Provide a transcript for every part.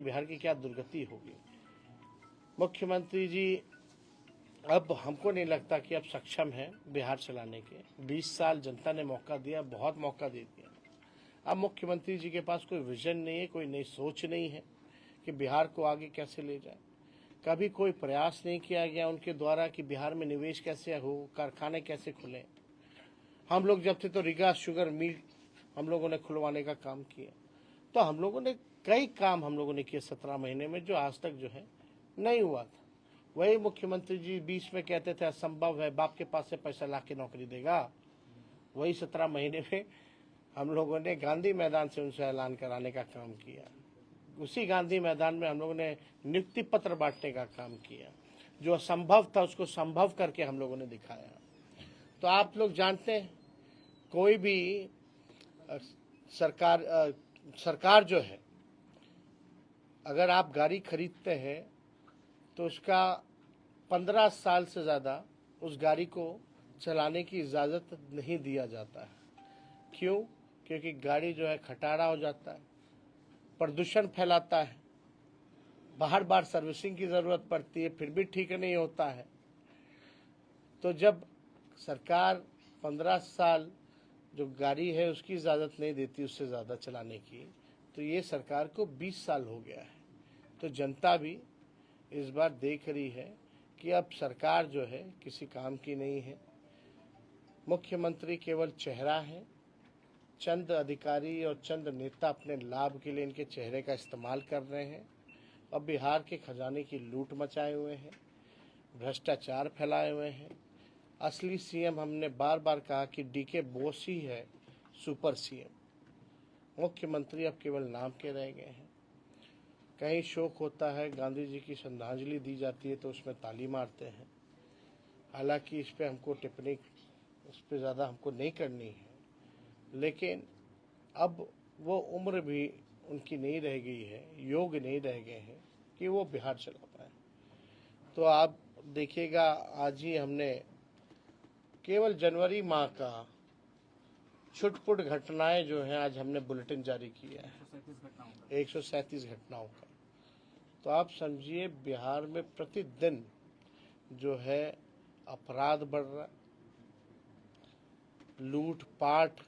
बिहार की क्या दुर्गति होगी। मुख्यमंत्री जी अब हमको नहीं लगता कि अब सक्षम है बिहार चलाने के। 20 साल जनता ने मौका दिया, बहुत मौका दे दिया। अब मुख्यमंत्री जी के पास कोई विजन नहीं है, कोई नई सोच नहीं है कि बिहार को आगे कैसे ले जाए। कभी कोई प्रयास नहीं किया गया उनके द्वारा कि बिहार में निवेश कैसे हो, कारखाने कैसे खुले। हम लोग जब थे तो रीगा शुगर मिल हम लोगों ने खुलवाने का काम किया। तो हम लोगों ने कई काम हम लोगों ने किए 17 महीने में, जो आज तक जो है नहीं हुआ था। वही मुख्यमंत्री जी बीच में कहते थे असंभव है, बाप के पास से पैसा ला के नौकरी देगा। वही 17 महीने में हम लोगों ने गांधी मैदान से उनसे ऐलान कराने का काम किया। उसी गांधी मैदान में हम लोगों ने नियुक्ति पत्र बांटने का काम किया। जो असंभव था उसको संभव करके हम लोगों ने दिखाया। तो आप लोग जानते हैं, कोई भी सरकार जो है, अगर आप गाड़ी खरीदते हैं तो उसका 15 साल से ज़्यादा उस गाड़ी को चलाने की इजाज़त नहीं दिया जाता है। क्यों? क्योंकि गाड़ी जो है खटारा हो जाता है, प्रदूषण फैलाता है, बार बार सर्विसिंग की ज़रूरत पड़ती है, फिर भी ठीक नहीं होता है। तो जब सरकार 15 साल जो गाड़ी है उसकी इजाज़त नहीं देती उससे ज़्यादा चलाने की, तो ये सरकार को 20 साल हो गया है। तो जनता भी इस बार देख रही है कि अब सरकार जो है किसी काम की नहीं है। मुख्यमंत्री केवल चेहरा है। चंद अधिकारी और चंद नेता अपने लाभ के लिए इनके चेहरे का इस्तेमाल कर रहे हैं और बिहार के खजाने की लूट मचाए हुए हैं, भ्रष्टाचार फैलाए हुए हैं। असली सीएम हमने बार बार कहा कि डीके बोस ही है सुपर सीएम। मुख्यमंत्री अब केवल नाम के रह गए हैं। कहीं शोक होता है, गांधी जी की श्रद्धांजलि दी जाती है तो उसमें ताली मारते हैं। हालांकि इस पे हमको टिप्पणी इस पे ज़्यादा हमको नहीं करनी है, लेकिन अब वो उम्र भी उनकी नहीं रह गई है, योग नहीं रह गए हैं कि वो बिहार चला पाए। तो आप देखिएगा, आज ही हमने केवल जनवरी माह का छुटपुट घटनाएं जो हैं आज हमने बुलेटिन जारी किया है 137 घटनाओं का। तो आप समझिए बिहार में प्रतिदिन जो है अपराध बढ़ रहा, लूटपाट,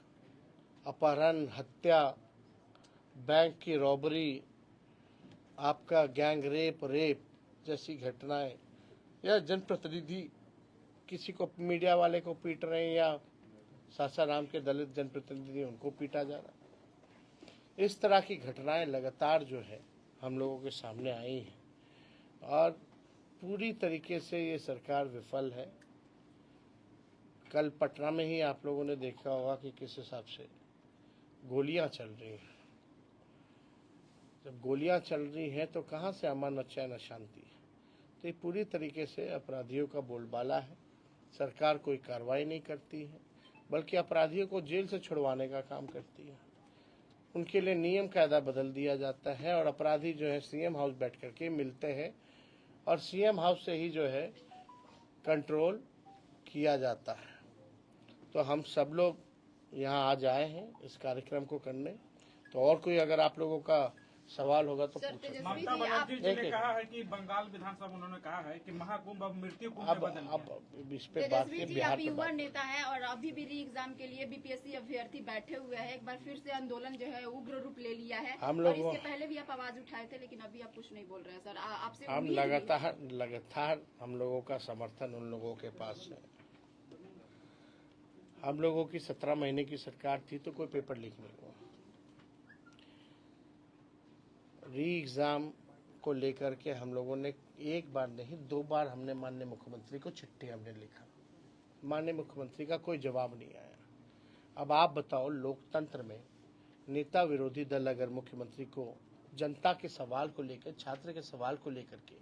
अपहरण, हत्या, बैंक की रॉबरी, आपका गैंग रेप जैसी घटनाएं, या जनप्रतिनिधि किसी को मीडिया वाले को पीट रहे हैं या सासाराम के दलित जनप्रतिनिधि उनको पीटा जा रहा। इस तरह की घटनाएं लगातार जो है हम लोगों के सामने आई हैं और पूरी तरीके से ये सरकार विफल है। कल पटना में ही आप लोगों ने देखा होगा कि किस हिसाब से गोलियां चल रही हैं। जब गोलियां चल रही हैं तो कहां से अमन और चैन शांति है। तो ये पूरी तरीके से अपराधियों का बोलबाला है। सरकार कोई कार्रवाई नहीं करती है, बल्कि अपराधियों को जेल से छुड़वाने का काम करती है। उनके लिए नियम कायदा बदल दिया जाता है और अपराधी जो है सीएम हाउस बैठ करके मिलते हैं और सीएम हाउस से ही जो है कंट्रोल किया जाता है। तो हम सब लोग यहाँ आज आए हैं इस कार्यक्रम को करने। तो और कोई अगर आप लोगों का सवाल होगा तो पूछो। ममता बनर्जी जी ने कहा है कि बंगाल विधानसभा उन्होंने कहा है कि महाकुंभ अब मृत्यु कुंभ में बदल गया। अब इस पे बात की, बिहार पे युवा नेता है और अभी भी री एग्जाम के लिए बीपीएससी अभ्यर्थी बैठे हुए हैं। एक बार फिर से आंदोलन जो है उग्र रूप ले लिया है। हम लोग इसके पहले भी आप आवाज उठाए थे, लेकिन अभी आप कुछ नहीं बोल रहे हैं सर। आपसे हम लगातार हम लोगों का समर्थन उन लोगों के पास है। हम लोगों की 17 महीने की सरकार थी तो कोई पेपर लीक नहीं हुआ। री एग्ज़ाम को लेकर के हम लोगों ने एक बार नहीं 2 बार हमने माननीय मुख्यमंत्री को चिट्ठी हमने लिखा। माननीय मुख्यमंत्री का कोई जवाब नहीं आया। अब आप बताओ, लोकतंत्र में नेता विरोधी दल अगर मुख्यमंत्री को जनता के सवाल को लेकर, छात्र के सवाल को लेकर के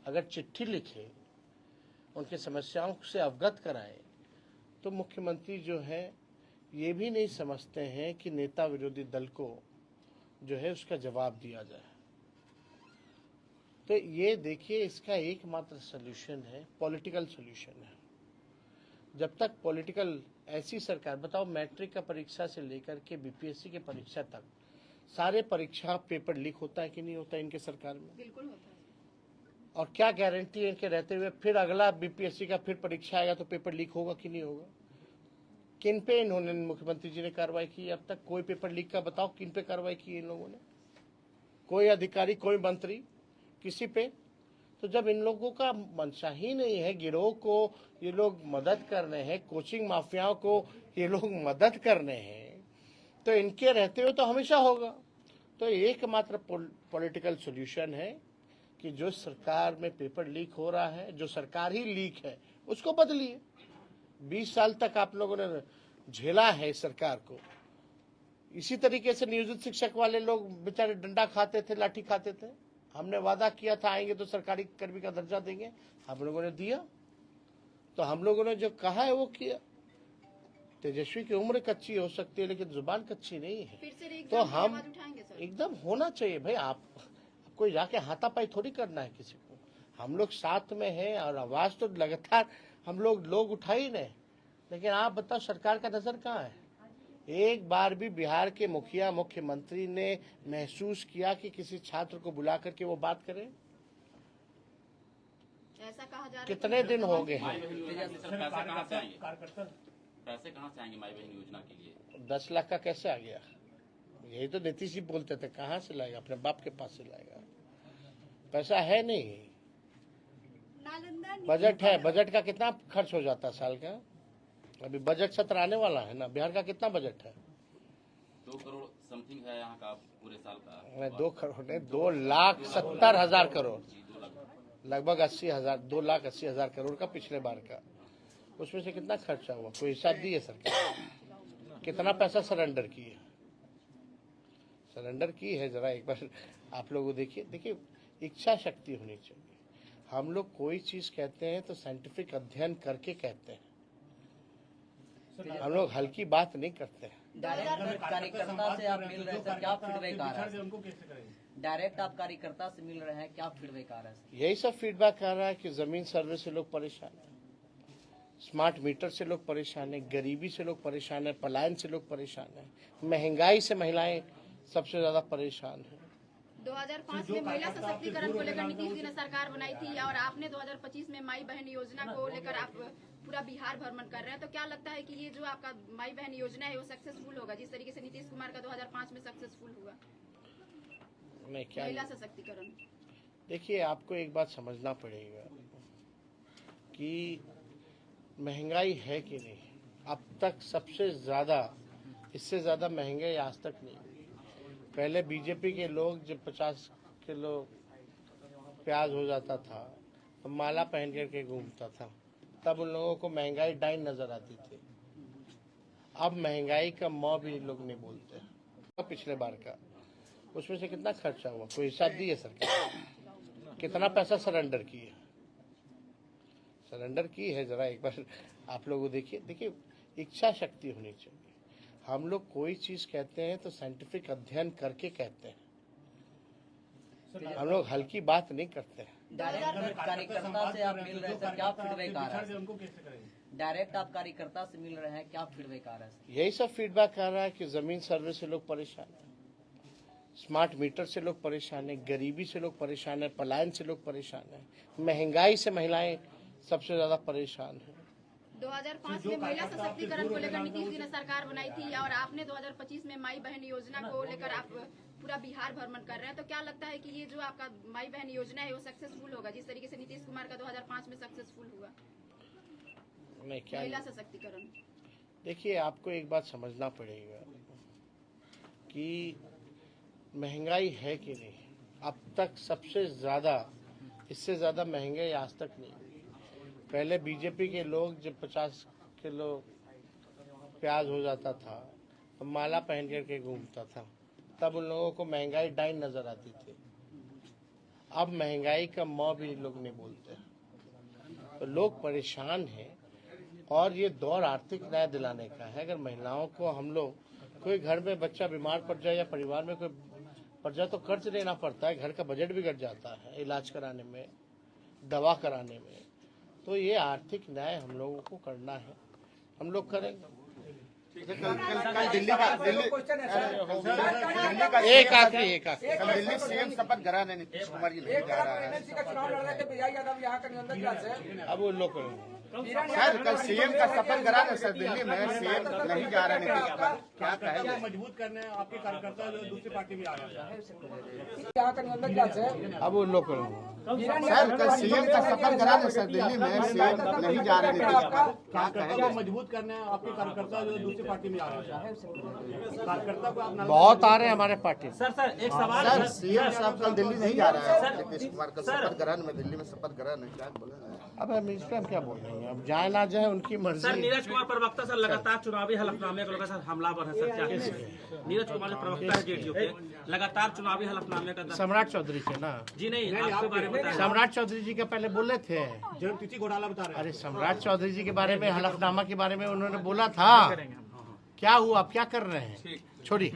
अगर चिट्ठी लिखे, उनकी समस्याओं से अवगत कराए, तो मुख्यमंत्री जो है ये भी नहीं समझते हैं कि नेता विरोधी दल को जो है उसका जवाब दिया जाए। तो ये देखिए, इसका एकमात्र सलूशन है पॉलिटिकल सलूशन है। जब तक पॉलिटिकल ऐसी सरकार, बताओ मैट्रिक का परीक्षा से लेकर के बीपीएससी की परीक्षा तक सारे परीक्षा पेपर लीक होता है कि नहीं होता है इनके सरकार में? बिल्कुल होता है। और क्या गारंटी है इनके रहते हुए फिर अगला बीपीएससी का फिर परीक्षा आएगा तो पेपर लीक होगा कि नहीं होगा? किन पे इन्होंने, मुख्यमंत्री जी ने कार्रवाई की अब तक? कोई पेपर लीक का बताओ, किन पे कार्रवाई की इन लोगों ने? कोई अधिकारी, कोई मंत्री, किसी पे? तो जब इन लोगों का मंशा ही नहीं है, गिरोह को ये लोग मदद कर रहे हैं, कोचिंग माफियाओं को ये लोग मदद कर रहे हैं, तो इनके रहते हुए तो हमेशा होगा। तो एकमात्र पॉलिटिकल सॉल्यूशन है कि जो सरकार में पेपर लीक हो रहा है, जो सरकार ही लीक है, उसको बदलिए। 20 साल तक आप लोगों ने झेला है इस सरकार को। इसी तरीके से नियोजित शिक्षक वाले लोग बेचारे डंडा खाते थे, लाठी खाते थे। हमने वादा किया था आएंगे तो सरकारी कर्मी का दर्जा देंगे, हम लोगों ने दिया। तो हम लोगों ने जो कहा है वो किया। तेजस्वी की उम्र कच्ची हो सकती है लेकिन जुबान कच्ची नहीं है। फिर से तो हम उठाएंगे सर। एकदम होना चाहिए भाई। आप कोई जाके हाथापाई थोड़ी करना है किसी को। हम लोग साथ में हैं और आवाज तो लगातार हम लोग उठा ही नहीं। लेकिन आप बताओ सरकार का नजर कहाँ है? एक बार भी बिहार के मुखिया, मुख्यमंत्री ने महसूस किया कि किसी छात्र को बुला करके वो बात करे? ऐसा कहा जा रहा है। कितने दिन हो गए हैं? पैसे कहाँ से आएंगे माई बहन योजना के लिए? 10 लाख का कैसे आ गया? यही तो नीतीश जी बोलते थे, कहाँ से लाएगा? अपने बाप के पास से लाएगा। पैसा है नहीं। बजट है, बजट का कितना खर्च हो जाता है साल का? अभी बजट सत्र आने वाला है ना। बिहार का कितना बजट है? 2 करोड़ समथिंग है यहाँ का पूरे साल का। 2 करोड़ नहीं, 2,70,000 करोड़, लगभग 80,000, 2,80,000 करोड़ का पिछले बार का। उसमें से कितना खर्चा हुआ? कोई हिसाब दी है सरकार? कितना पैसा सरेंडर की है? सरेंडर की है जरा एक बार आप लोग देखिए। इच्छा शक्ति होनी चाहिए। हम लोग कोई चीज कहते हैं तो साइंटिफिक अध्ययन करके कहते हैं। हम लोग हल्की बात नहीं करते हैं। डायरेक्ट कार्यकर्ता से आप मिल रहे हैं सर, क्या फीडबैक आ रहा है? डायरेक्ट आप कार्यकर्ता से मिल रहे हैं, क्या फीडबैक आ रहा है? यही सब फीडबैक आ रहा है कि जमीन सर्वे से लोग परेशान हैं, स्मार्ट मीटर से लोग परेशान हैं, गरीबी से लोग परेशान हैं, पलायन से लोग परेशान हैं, महंगाई से महिलाएं सबसे ज्यादा परेशान हैं। 2005 में महिला सशक्तिकरण को लेकर नीतीश जी ने सरकार बनाई थी और आपने 2025 में माई बहन योजना को लेकर आप पूरा बिहार भ्रमण कर रहे हैं। तो क्या लगता है कि ये जो आपका माई बहन योजना है वो सक्सेसफुल होगा, जिस तरीके से नीतीश कुमार का 2005 में सक्सेसफुल हुआ? मैं क्या, महिला सशक्तिकरण। देखिए आपको एक बात समझना पड़ेगा कि महंगाई है कि नहीं। अब तक सबसे ज्यादा, इससे ज्यादा महंगाई आज तक नहीं। पहले बीजेपी के लोग जब 50 किलो प्याज हो जाता था तो माला पहन करके घूमता था, तब उन लोगों को महंगाई डाइन नजर आती थी। अब महंगाई का मौ भी लोग नहीं बोलते। पिछले बार का उसमें से कितना खर्चा हुआ? कोई हिसाब दी है सरकार? कितना पैसा सरेंडर की है? सरेंडर की है जरा एक बार आप लोग देखिए। इच्छा शक्ति होनी चाहिए। हम लोग कोई चीज कहते हैं तो साइंटिफिक अध्ययन करके कहते हैं। हम लोग हल्की बात नहीं करते हैं। डायरेक्ट कार्यकर्ता से आप मिल रहे हैं सर, क्या फीडबैक आ रहा है? डायरेक्ट आप कार्यकर्ता से मिल रहे हैं, क्या फीडबैक आ रहा है? यही सब फीडबैक आ रहा है कि जमीन सर्वे से लोग परेशान हैं, स्मार्ट मीटर से लोग परेशान हैं, गरीबी से लोग परेशान हैं, पलायन से लोग परेशान हैं, महंगाई से महिलाएं सबसे ज्यादा परेशान हैं। 2005 में महिला सशक्तिकरण को लेकर नीतीश जी ने सरकार बनाई थी और आपने 2025 में माई बहन योजना को लेकर आप पूरा बिहार भ्रमण कर रहे हैं। तो क्या लगता है कि ये जो आपका माई बहन योजना है वो सक्सेसफुल होगा, जिस तरीके से नीतीश कुमार का 2005 में सक्सेसफुल हुआ? मैं क्या, महिला सशक्तिकरण। देखिए आपको एक बात समझना पड़ेगा कि महंगाई है कि नहीं। अब तक सबसे ज्यादा, इससे ज्यादा महंगाई आज तक नहीं। पहले बीजेपी के लोग जब 50 किलो प्याज हो जाता था तो माला पहन करके घूमता था, तब उन लोगों को महंगाई डाइन नजर आती थी। अब महंगाई का मौ भी लोग नहीं बोलते। तो लोग परेशान हैं और ये दौर आर्थिक न्याय दिलाने का है। अगर महिलाओं को हम लोग, कोई घर में बच्चा बीमार पड़ जाए या परिवार में कोई पड़ जाए तो कर्ज लेना पड़ता है, घर का बजट बिगड़ जाता है इलाज कराने में, दवा कराने में। तो ये आर्थिक न्याय हम लोगों को करना है, हम लोग करेंगे। कल दिल्ली का एक आखिरी कल दिल्ली सीएम शपथ ग्रहण है, नीतीश कुमार जी नहीं जा रहा है। का चुनाव लड़ रहे थे विजय यादव यहाँ का निबंधक क्या है? अब वो लोग सर कल सीएम का शपथ ग्रहण है सर, दिल्ली में सीएम नहीं जा रहा है नीतीश कुमार, क्या कहेंगे? मजबूत करने आपके कार्यकर्ता जो दूसरी पार्टी में आ गया। यहाँ का निबंधक क्या है? अब वो लोग सर कल सीएम का शपथ ग्रहण है सर, दिल्ली में सीएम नहीं जा रहे नीतीश कुमार, क्या कहेंगे? मजबूत करने आपके कार्यकर्ता जो दूसरी पार्टी में आ गया। कार्यकर्ता को आप बहुत आ रहे हैं हमारे पार्टी। सर एक सवाल सर सीएम साहब कल दिल्ली नहीं जा रहा है नीतीश कुमार, कल शपथ ग्रहण में दिल्ली में शपथ ग्रहण है, क्या बोले? अब हम इस टाइम क्या बोल रहे हैं, अब जाए ना जाए उनकी सर मर्जी। नीरज कुमार प्रवक्ता सर लगातार चुनावी हलफनामे को लेकर सर हमलावर है सर, क्या नीरज कुमार जो प्रवक्ता है जेडीयू के, लगातार चुनावी हलफनामे का सम्राट चौधरी के ना, जी नहीं आपके बारे में बताया। सम्राट चौधरी जी के पहले बोले थे। जनतिथि घोटाला बता रहे हैं। अरे सम्राट चौधरी जी के बारे में, हलफनामा के बारे में उन्होंने बोला था। क्या हुआ, आप क्या कर रहे हैं? छोड़िए।